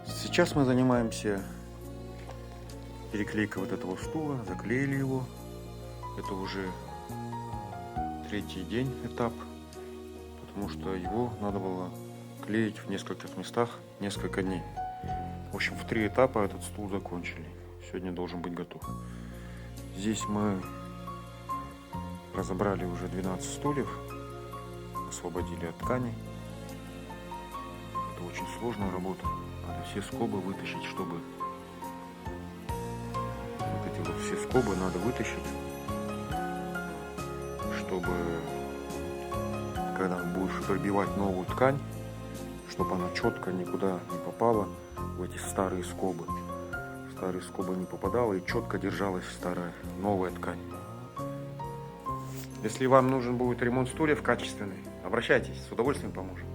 Сейчас мы занимаемся переклейкой вот этого стула, заклеили его. Это уже третий день этап, потому что его надо было клеить в нескольких местах несколько дней. В общем, в 3 этапа этот стул закончили. Сегодня должен быть готов. Здесь мы разобрали уже 12 стульев, освободили от ткани. Это очень сложная работа. Надо все скобы вытащить, чтобы вот эти вот все скобы надо вытащить, чтобы когда будешь пробивать новую ткань, чтобы она четко никуда не попала в эти старые скобы. Старые скобы не попадала и четко держалась старая новая ткань. Если вам нужен будет ремонт стульев качественный, обращайтесь, с удовольствием поможем.